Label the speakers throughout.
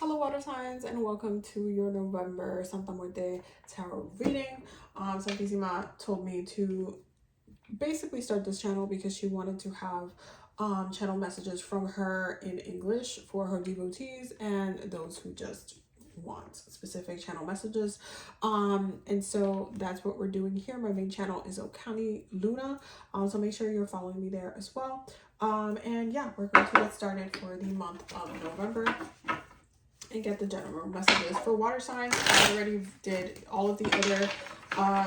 Speaker 1: Hello water signs and welcome to your November Santa Muerte tarot reading. Santísima told me to basically start this channel because she wanted to have channel messages from her in English for her devotees and those who just want specific channel messages. And so that's what we're doing here. My main channel is Okani Luna. So make sure you're following me there as well. And yeah, we're going to get started for the month of November and get the general messages for water signs. I already did all of the other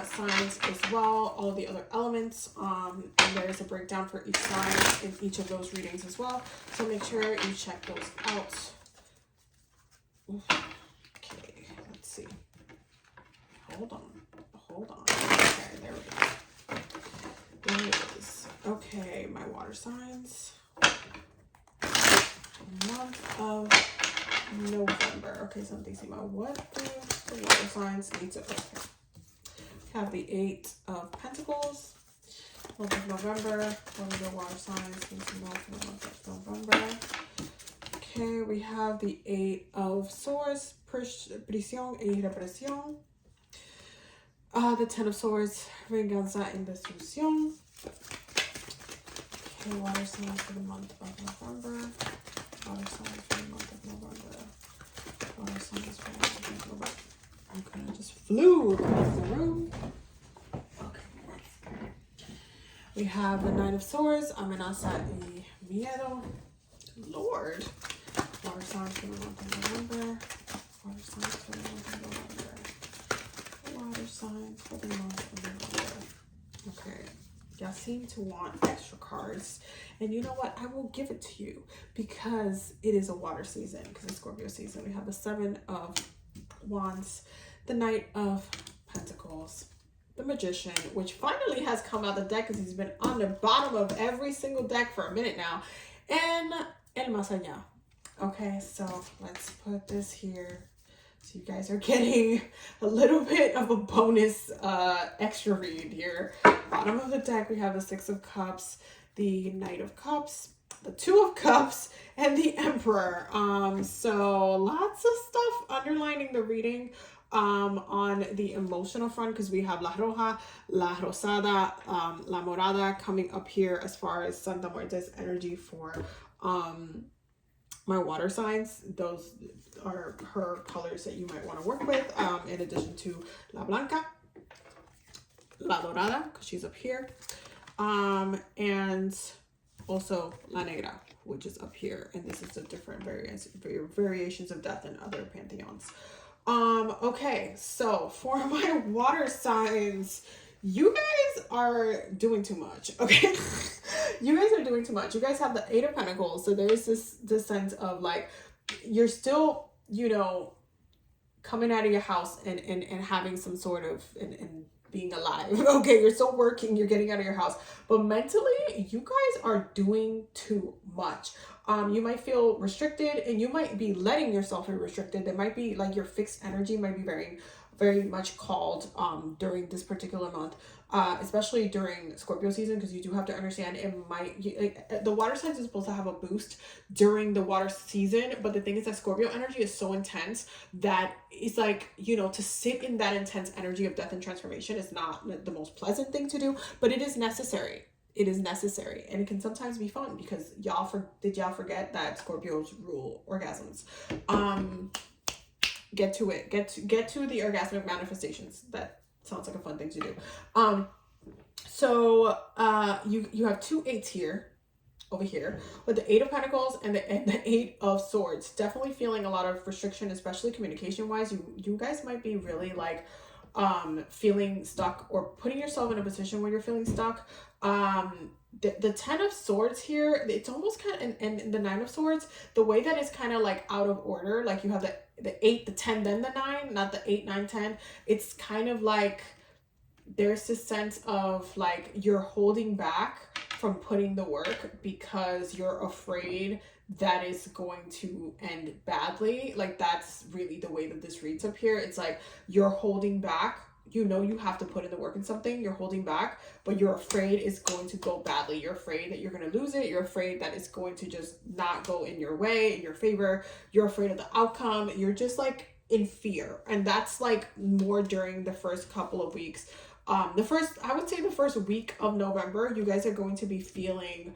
Speaker 1: signs as well, all of the other elements, and there is a breakdown for each sign in each of those readings as well, so make sure you check those out. Okay, let's see. Hold on. Okay, there we go. There it is. Okay, my water signs. Month of November. Okay, Santísima, what do the water signs need to have? The Eight of Pentacles. Month of November. What do the water signs need to know for the month of November? Okay, we have the Eight of Swords, prisión y represión. The Ten of Swords, venganza y destrucción. Okay, water signs for the month of November. Water signs for the month of November. Water signs for the month of November. I'm gonna just flew across the room. Okay. We have the Nine of Swords, amenaza y miedo. Lord. Water signs for the month of November. Water signs for the month of November. Water signs for the month of November. Okay. Y'all seem to want extra cards, and you know what, I will give it to you because it is a water season, because it's Scorpio season. We have the Seven of Wands, the Knight of Pentacles, the Magician, which finally has come out the deck because he's been on the bottom of every single deck for a minute now, and El Más Allá. Okay, so let's put this here. So you guys are getting a little bit of a bonus extra read here. Bottom of the deck, we have the Six of Cups, the Knight of Cups, the Two of Cups, and the Emperor. So lots of stuff underlining the reading on the emotional front, because we have La Roja, La Rosada, La Morada coming up here as far as Santa Muerte's energy for my water signs. Those are her colors that you might want to work with, in addition to La Blanca, La Dorada, because she's up here, and also La Negra, which is up here, and this is the different variations of death and other pantheons. Okay, so for my water signs, you guys are doing too much, okay? You guys are doing too much. You guys have the Eight of Pentacles, so there's this sense of like, you're still, you know, coming out of your house and having some sort of, and being alive, okay? You're still working, you're getting out of your house, but mentally, you guys are doing too much. You might feel restricted, and you might be letting yourself be restricted. There might be like your fixed energy might be very much called during this particular month, especially during Scorpio season, because you do have to understand the water signs is supposed to have a boost during the water season, but the thing is that Scorpio energy is so intense that it's like, you know, to sit in that intense energy of death and transformation is not the most pleasant thing to do, but it is necessary. It is necessary, and it can sometimes be fun, because did y'all forget that Scorpios rule orgasms? Get to it. Get to the orgasmic manifestations. That sounds like a fun thing to do. So you have two eights here, over here, with the Eight of Pentacles and the Eight of Swords. Definitely feeling a lot of restriction, especially communication wise. You guys might be really like feeling stuck, or putting yourself in a position where you're feeling stuck. The Ten of Swords here, it's almost kind of, and the Nine of Swords, the way that it's kind of like out of order, like you have the 8, the 10, then the 9, not the 8, 9, 10. It's kind of like there's this sense of like you're holding back from putting the work because you're afraid that is going to end badly. Like that's really the way that this reads up here. It's like you're holding back you know you have to put in the work in something, you're holding back, but you're afraid it's going to go badly. You're afraid that you're going to lose it. You're afraid that it's going to just not go in your way, in your favor. You're afraid of the outcome. You're just like in fear. And that's like more during the first couple of weeks. I would say the first week of November, you guys are going to be feeling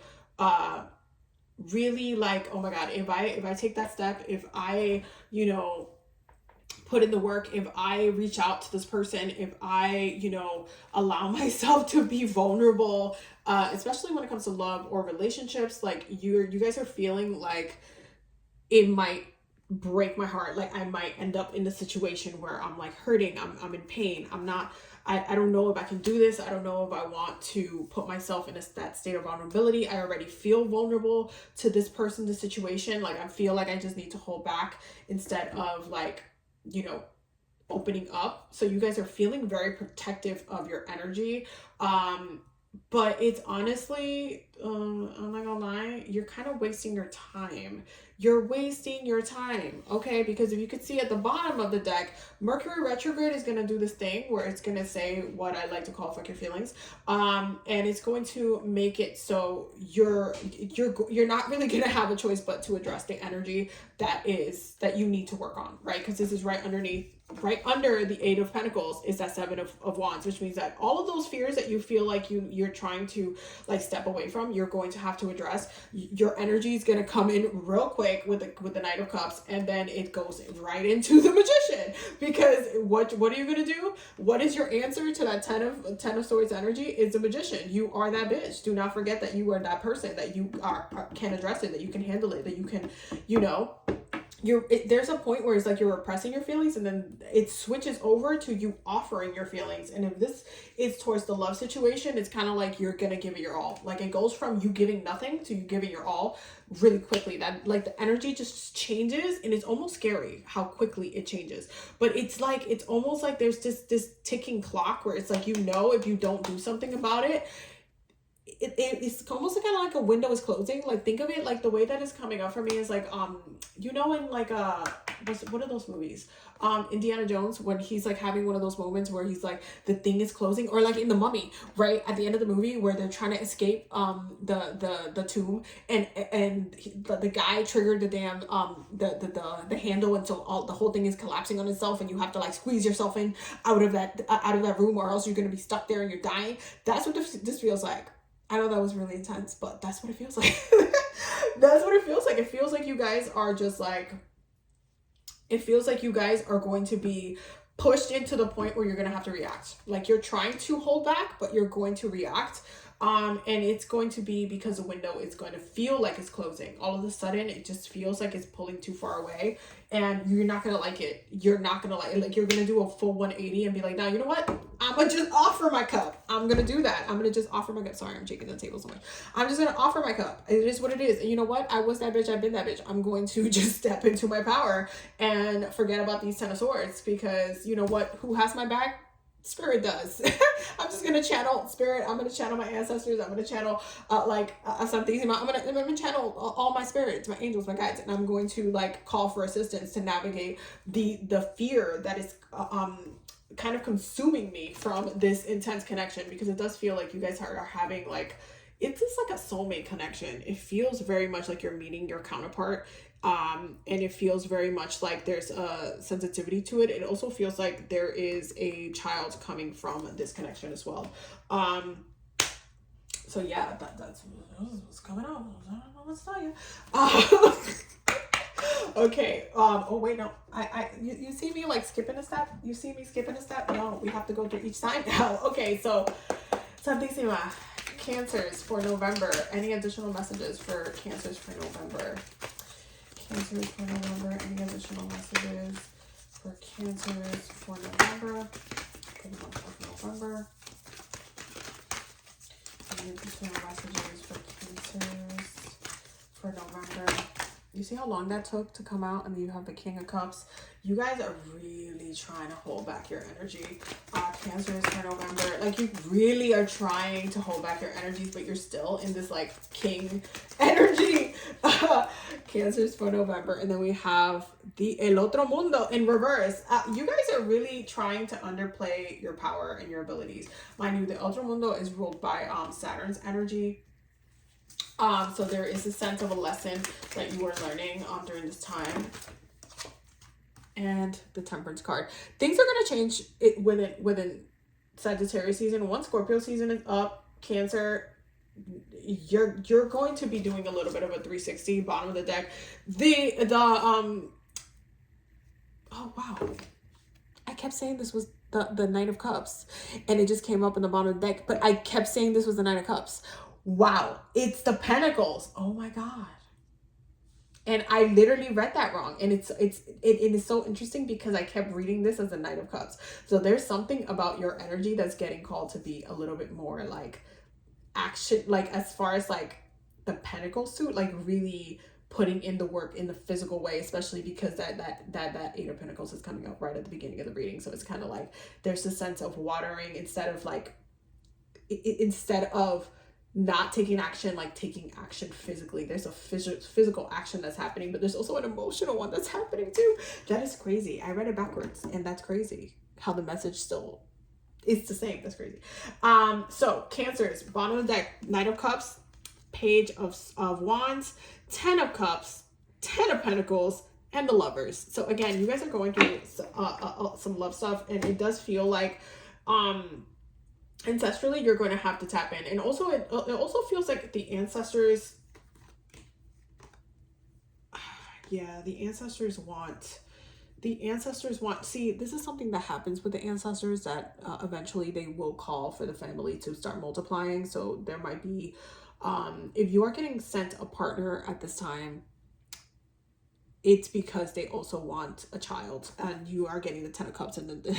Speaker 1: really like, oh my God, if I take that step, if I, you know, put in the work, if I reach out to this person, if I, you know, allow myself to be vulnerable, especially when it comes to love or relationships, like you guys are feeling like it might break my heart. Like I might end up in a situation where I'm like hurting, I'm in pain. I don't know if I can do this. I don't know if I want to put myself in that state of vulnerability. I already feel vulnerable to this person, this situation. Like I feel like I just need to hold back instead of like, you know, opening up. So you guys are feeling very protective of your energy. But it's honestly, I'm not gonna lie, you're kind of wasting your time. You're wasting your time, okay? Because if you could see at the bottom of the deck, Mercury retrograde is gonna do this thing where it's gonna say what I like to call fuck your feelings, and it's going to make it so you're not really gonna have a choice but to address the energy that you need to work on, right? Because this is right under the Eight of Pentacles is that Seven of Wands, which means that all of those fears that you feel like you're trying to like step away from, you're going to have to address. Your energy is going to come in real quick with the Knight of Cups, and then it goes right into the Magician. Because what are you going to do? What is your answer to that Ten of Swords energy? It's a Magician. You are that bitch. Do not forget that you are that person, that you can address it, that you can handle it, that you can, you know, there's a point where it's like you're repressing your feelings, and then it switches over to you offering your feelings. And if this is towards the love situation, it's kind of like you're gonna give it your all. Like it goes from you giving nothing to you giving your all really quickly. That like the energy just changes, and it's almost scary how quickly it changes. But it's almost like there's this ticking clock where it's like, you know, if you don't do something about it, it's almost kind of like a window is closing. Like think of it like the way that is coming up for me is like you know, in like what are those movies, Indiana Jones, when he's like having one of those moments where he's like the thing is closing, or like in The Mummy, right at the end of the movie where they're trying to escape the tomb, and the guy triggered the damn the handle until the whole thing is collapsing on itself, and you have to like squeeze yourself in out of that room, or else you're gonna be stuck there and you're dying. That's what this feels like. I know that was really intense, but that's what it feels like. That's what it feels like. It feels like you guys are just like, it feels like you guys are going to be pushed into the point where you're going to have to react. Like you're trying to hold back, but you're going to react. And it's going to be because the window is going to feel like it's closing. All of a sudden, it just feels like it's pulling too far away, and you're not going to like it. You're not going to like it. Like you're going to do a full 180 and be like, now, you know what? I'm going to just offer my cup. I'm going to do that. I'm going to just offer my cup. Sorry, I'm shaking the table so much. I'm just going to offer my cup. It is what it is. And you know what? I was that bitch. I've been that bitch. I'm going to just step into my power and forget about these Ten of Swords, because you know what? Who has my back? Spirit does. I'm just gonna channel Spirit. I'm gonna channel my ancestors. I'm gonna channel something. I'm gonna channel all my spirits, my angels, my guides, and I'm going to like call for assistance to navigate the fear that is kind of consuming me from this intense connection, because it does feel like you guys are having like, it's just like a soulmate connection. It feels very much like you're meeting your counterpart. And it feels very much like there's a sensitivity to it. It also feels like there is a child coming from this connection as well. So yeah, that's what's coming on. I don't know what to tell you. Okay. Oh wait, no. You see me like skipping a step? You see me skipping a step? No, we have to go through each sign now. Okay, so Santísima. Cancers for November. Any additional messages for Cancers for November? Cancers for November. Any additional messages for Cancers for November? For the month of November. Any additional messages for Cancers for November? You see how long that took to come out? And then you have the King of Cups. You guys are really trying to hold back your energy. Cancer is for November. Like, you really are trying to hold back your energies, but you're still in this like king energy. Cancer is for November. And then we have the El Otro Mundo in reverse. You guys are really trying to underplay your power and your abilities. Mind you, the Otro Mundo is ruled by Saturn's energy. So there is a sense of a lesson that you are learning during this time. And the Temperance card. Things are going to change within Sagittarius season. Once Scorpio season is up, Cancer, you're going to be doing a little bit of a 360 bottom of the deck. Oh wow, I kept saying this was the Knight of Cups, and it just came up in the bottom of the deck, but I kept saying this was the Knight of Cups. Wow, it's the Pentacles. Oh my god. And I literally read that wrong. And it is so interesting because I kept reading this as a Knight of Cups. So there's something about your energy that's getting called to be a little bit more like action, like as far as like the Pentacle suit, like really putting in the work in the physical way, especially because that Eight of Pentacles is coming up right at the beginning of the reading. So it's kind of like there's a sense of watering instead of not taking action, like taking action physically. There's a physical action that's happening, but there's also an emotional one that's happening too. That is crazy. I read it backwards, and that's crazy how the message still is the same. That's crazy. So Cancers, bottom of the deck, Knight of Cups, Page of Wands, 10 of Cups, 10 of Pentacles, and the Lovers. So again, you guys are going through some love stuff, and it does feel like ancestrally you're going to have to tap in. And also it also feels like the ancestors, yeah, the ancestors want, see, this is something that happens with the ancestors, that eventually they will call for the family to start multiplying. So there might be, if you are getting sent a partner at this time, it's because they also want a child, and you are getting the 10 of Cups and the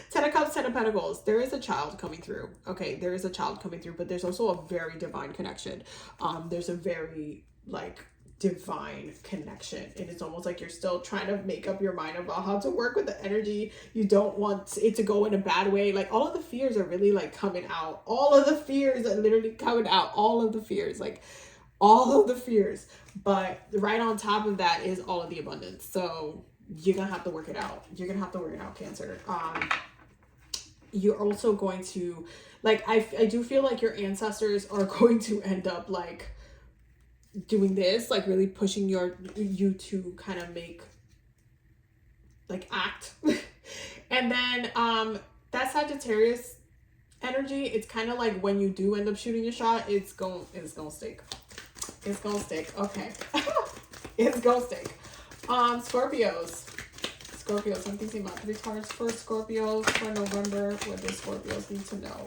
Speaker 1: 10 of Cups, 10 of Pentacles. There is a child coming through. Okay, there is a child coming through, but there's also a very divine connection. There's a very like divine connection, and it's almost like you're still trying to make up your mind about how to work with the energy. You don't want it to go in a bad way. Like all of the fears are really like coming out. All of the fears are literally coming out. All of the fears, like all of the fears. But right on top of that is all of the abundance. So you're gonna have to work it out. You're gonna have to work it out, Cancer. You're also going to, like, I do feel like your ancestors are going to end up like doing this, like really pushing you to kind of make, like, act. And then that Sagittarius energy, it's kind of like when you do end up shooting a shot, it's gonna stick. It's gonna stick. Okay. It's gonna stick. Scorpios, I'm thinking about 3 cards for Scorpios for November. What do Scorpios need to know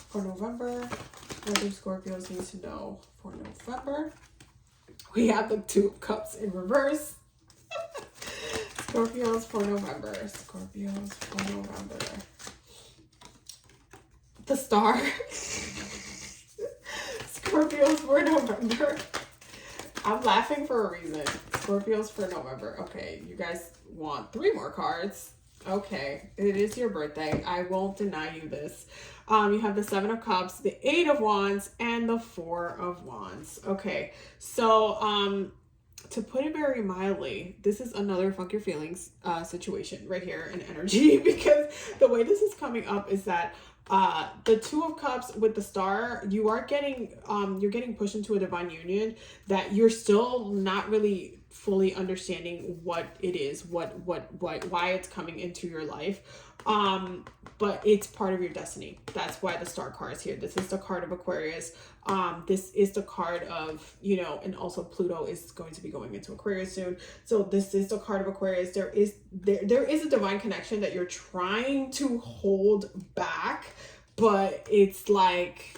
Speaker 1: for November? What do Scorpios need to know for November? We have the 2 of Cups in reverse. Scorpios for November. Scorpios for November. The Star. Scorpios for November. I'm laughing for a reason. Scorpios for November. Okay, you guys want 3 more cards. Okay, it is your birthday. I won't deny you this. You have the 7 of Cups, the 8 of Wands, and the 4 of Wands. Okay, so to put it very mildly, this is another fuck your feelings situation right here in energy, because the way this is coming up is that the 2 of Cups with the Star, you are getting you're getting pushed into a divine union that you're still not really fully understanding what it is, why it's coming into your life, but it's part of your destiny. That's why the Star card is here. This is the card of Aquarius. This is the card of, you know, and also Pluto is going to be going into Aquarius soon. So this is the card of Aquarius. There is a divine connection that you're trying to hold back, but it's like,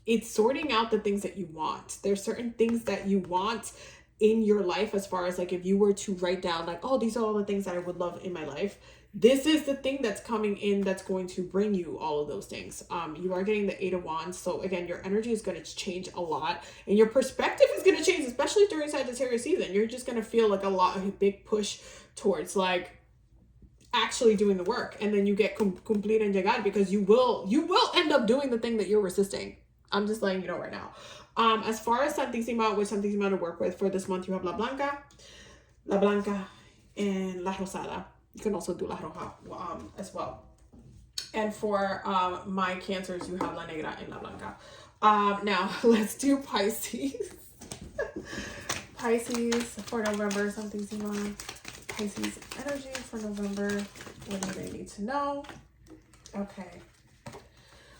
Speaker 1: it's sorting out the things that you want. There's certain things that you want in your life, as far as like, if you were to write down like, oh, these are all the things that I would love in my life, this is the thing that's coming in that's going to bring you all of those things. You are getting the 8 of Wands. So again, your energy is going to change a lot, and your perspective is going to change, especially during Sagittarius season. You're just going to feel like a big push towards like actually doing the work, and then you get complete and llegar, because you will end up doing the thing that you're resisting. I'm just letting you know right now. As far as Santísima, with Santísima to work with for this month, you have La Blanca, and La Rosada. You can also do La Roja as well. And for my Cancers, you have La Negra and La Blanca. Now, let's do Pisces. Pisces for November, Santísima. Pisces energy for November. What do they need to know? Okay.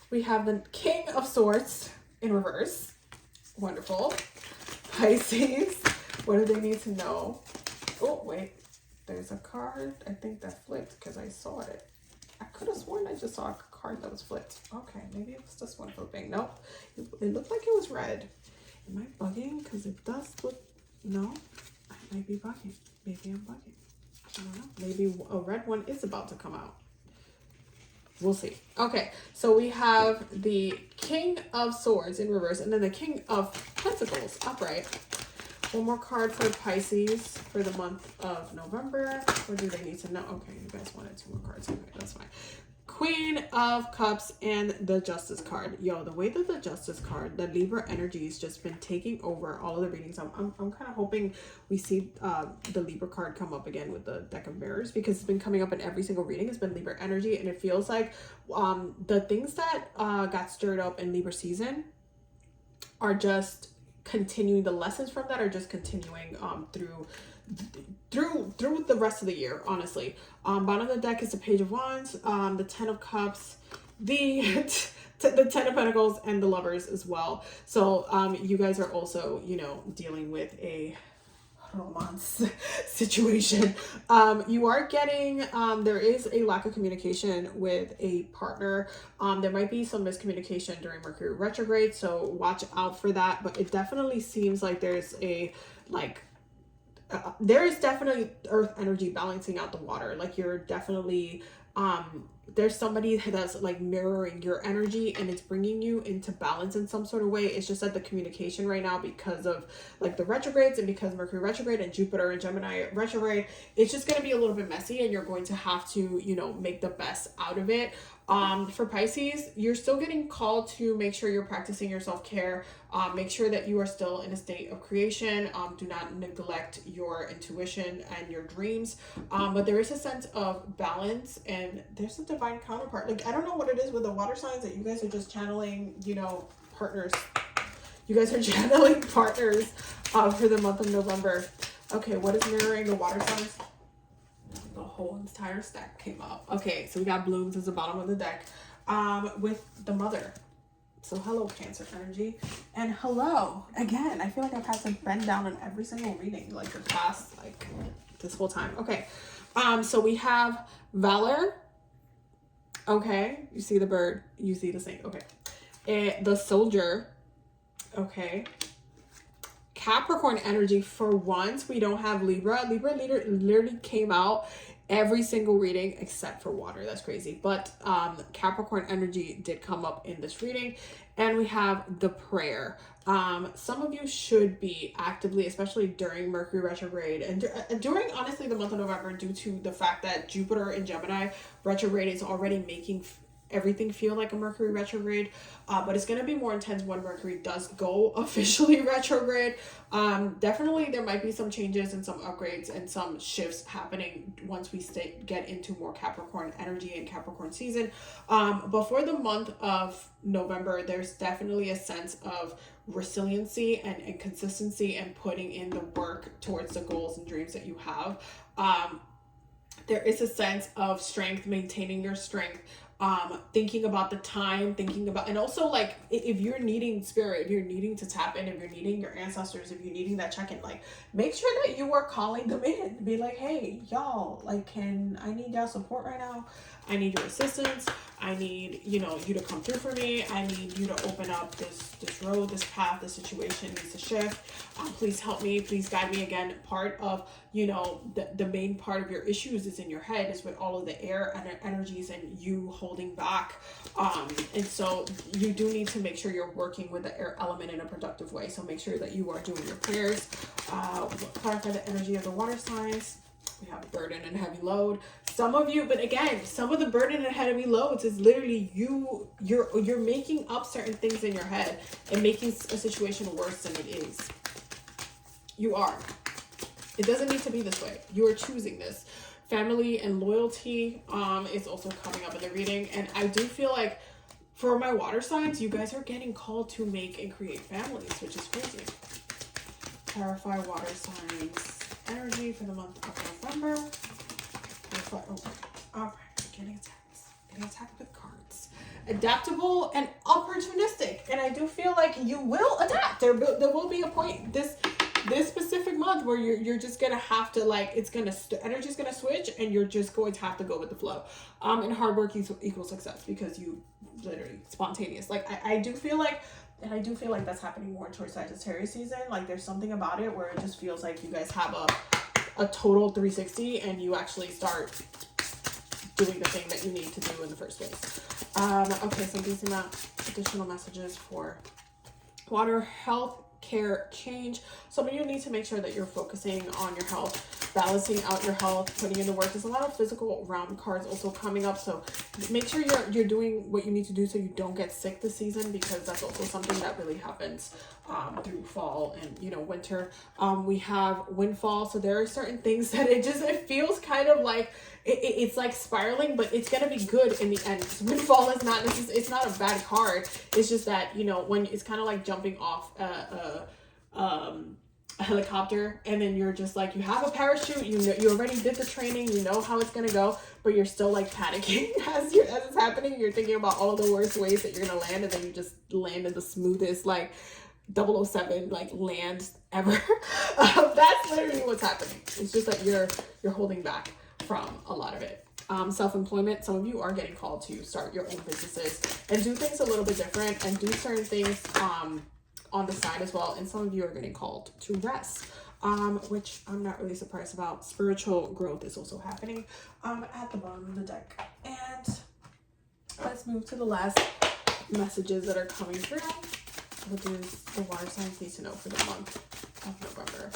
Speaker 1: We have the King of Swords in reverse. Wonderful. Pisces, what do they need to know? Oh, wait. There's a card. I think that flipped because I saw it. I could have sworn I just saw a card that was flipped. Okay, maybe it was just one flipping. Nope. It looked like it was red. Am I bugging? Because it does look... No, I might be bugging. Maybe I'm bugging. I don't know. Maybe a red one is about to come out. We'll see. Okay, so we have the King of Swords in reverse, and then the King of Pentacles upright. One more card for Pisces for the month of November. What do they need to know? Okay, you guys wanted 2 more cards. Okay, that's fine. Queen of Cups and the Justice card. Yo, the way that the Justice card, the Libra energy has just been taking over all of the readings. I'm kind of hoping we see the Libra card come up again with the Deck of Mirrors, because it's been coming up in every single reading. It's been Libra energy, and it feels like the things that got stirred up in Libra season are just continuing. The lessons from that are just continuing through the rest of the year, honestly. Bottom of the deck is the Page of Wands, the 10 of Cups, the 10 of Pentacles, and the Lovers as well. So you guys are also, you know, dealing with a romance situation. You are getting, there is a lack of communication with a partner. There might be some miscommunication during Mercury retrograde, so watch out for that. But it definitely seems like there's a, like, there is definitely earth energy balancing out the water. Like, you're definitely there's somebody that's like mirroring your energy, and it's bringing you into balance in some sort of way. It's just that the communication right now, because of like the retrogrades, and because Mercury retrograde and Jupiter and Gemini retrograde, it's just going to be a little bit messy, and you're going to have to, you know, make the best out of it. For Pisces, you're still getting called to make sure you're practicing your self-care. Make sure that you are still in a state of creation. Do not neglect your intuition and your dreams. But there is a sense of balance, and there's a divine counterpart. Like, I don't know what it is with the water signs, that you guys are just channeling, you know, partners. You guys are channeling partners for the month of November. Okay, what is mirroring the water signs? The whole entire stack came up. Okay, so we got Blooms as the bottom of the deck with the Mother. So hello, Cancer energy, and hello again. I feel like I've had to bend down on every single reading, like the past, like this whole time. Okay, so we have Valor. Okay, you see the bird, you see the snake. Okay, the Soldier. Okay, Capricorn energy. For once, we don't have Libra. Libra literally came out every single reading except for water. That's crazy. But Capricorn energy did come up in this reading. And we have the Prayer. Some of you should be actively, especially during Mercury retrograde and during, honestly, the month of November, due to the fact that Jupiter in Gemini retrograde is already making everything feel like a Mercury retrograde, but it's going to be more intense when Mercury does go officially retrograde. Definitely there might be some changes and some upgrades and some shifts happening once we get into more Capricorn energy and Capricorn season. Before the month of November, there's definitely a sense of resiliency and consistency and putting in the work towards the goals and dreams that you have. There is a sense of strength, maintaining your strength, thinking about the time, and also, like, if you're needing spirit, if you're needing to tap in, if you're needing your ancestors, if you're needing that check-in, like, make sure that you are calling them in. Be like, hey, y'all, like, I need y'all support right now. I need your assistance. I need, you know, you to come through for me. I need you to open up this road, this path, this situation needs to shift. Please help me. Please guide me. Again, part of, you know, the main part of your issues is in your head, is with all of the air and energies and you holding back. And so you do need to make sure you're working with the air element in a productive way. So make sure that you are doing your prayers. Clarify the energy of the water signs. We have a burden and heavy load. Some of you, but again, some of the burden and heavy loads is literally you're making up certain things in your head and making a situation worse than it is. You are. It doesn't need to be this way. You are choosing this. Family and loyalty is also coming up in the reading. And I do feel like for my water signs, you guys are getting called to make and create families, which is crazy. Clarify water signs energy for the month of November. All right, getting attacked with cards. Adaptable and opportunistic, and I do feel like you will adapt. There will be a point this specific month where you're just gonna have to, like, energy's gonna switch, and you're just going to have to go with the flow. And hard work equals success because you literally spontaneous. Like I do feel like. And I do feel like that's happening more towards Sagittarius season. Like there's something about it where it just feels like you guys have a total 360 and you actually start doing the thing that you need to do in the first place. Okay, so these are additional messages for water, health, care, change. Some of you need to make sure that you're focusing on your health, balancing out your health, putting in the work. There's a lot of physical realm cards also coming up, so make sure you're doing what you need to do so you don't get sick this season, because that's also something that really happens through fall and winter. We have windfall, so there are certain things that it feels kind of like it's like spiraling, but it's gonna be good in the end. Windfall is not it's not a bad card. It's just that when it's kind of like jumping off a helicopter, and then you're just like, you have a parachute, you already did the training, you know how it's gonna go, but you're still like panicking as it's happening. You're thinking about all the worst ways that you're gonna land, and then you just land in the smoothest, like 007 like land ever. That's literally what's happening. It's just that you're holding back from a lot of it. Self-employment, some of you are getting called to start your own businesses and do things a little bit different and do certain things on the side as well. And some of you are getting called to rest, which I'm not really surprised about. Spiritual growth is also happening at the bottom of the deck. And let's move to the last messages that are coming through, which is the water signs need to know for the month of November.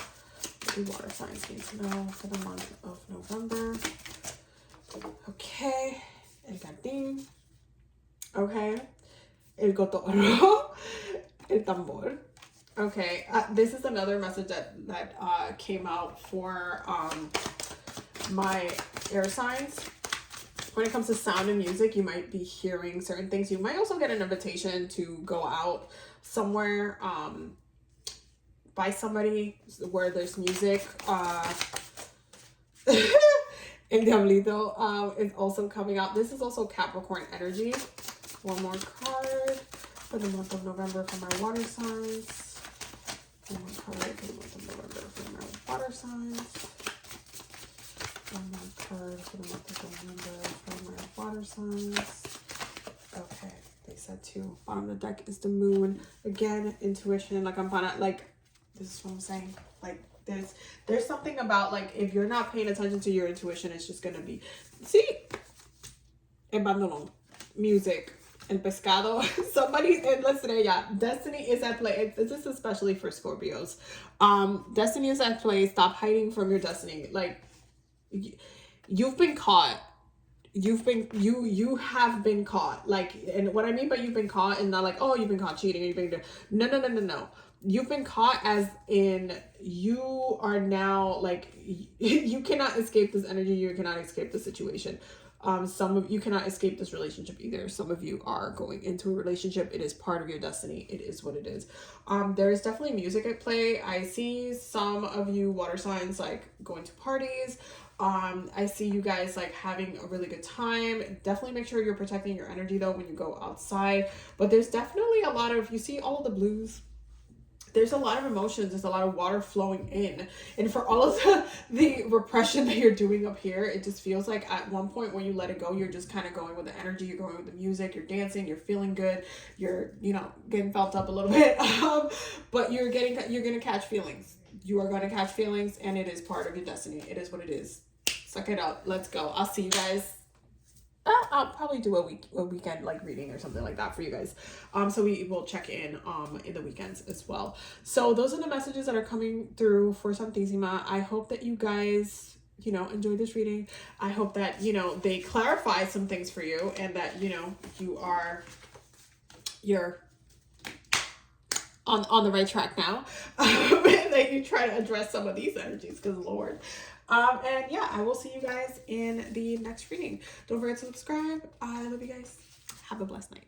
Speaker 1: What do water signs need to know for the month of November? Okay, el jardín. Okay, el cotorro, el tambor. Okay, this is another message that came out for my air signs. When it comes to sound and music, you might be hearing certain things. You might also get an invitation to go out somewhere by somebody where there's music. El Diablito is also coming out. This is also Capricorn energy. One more card for the month of November for my water signs. One more card for the month of November for my water signs. One more card for the month of November for my water signs. Okay, they said two. Bottom of the deck is the moon. Again, intuition. Like this is what I'm saying. Like there's something about, like, if you're not paying attention to your intuition, it's just gonna be, see, el bandolón, music, el pescado. Somebody, and listen, destiny is at play. This is especially for Scorpios. Destiny is at play. Stop hiding from your destiny. Like, you've been caught. You have been caught. Like, and what I mean by you've been caught, and not like, oh, you've been caught cheating, or you've been, no. You've been caught as in you are now, like, you cannot escape this energy. You cannot escape the situation. Some of you cannot escape this relationship either. Some of you are going into a relationship. It is part of your destiny. It is what it is. There is definitely music at play. I see some of you water signs like going to parties. I see you guys like having a really good time. Definitely make sure you're protecting your energy though when you go outside. But there's definitely a lot of, you see all of the blues. There's a lot of emotions. There's a lot of water flowing in. And for all of the repression that you're doing up here, it just feels like at one point when you let it go, you're just kind of going with the energy. You're going with the music. You're dancing. You're feeling good. You're, getting felt up a little bit. But you're going to catch feelings. You are going to catch feelings, and it is part of your destiny. It is what it is. Suck it up. Let's go. I'll see you guys. I'll probably do a weekend like reading or something like that for you guys. So we will check in the weekends as well. So those are the messages that are coming through for Santísima. I hope that you guys you know, enjoyed this reading. I hope that, you know, they clarify some things for you, and that, you know, you're on the right track now. And that you try to address some of these energies, because Lord. And yeah, I will see you guys in the next reading. Don't forget to subscribe. I love you guys. Have a blessed night.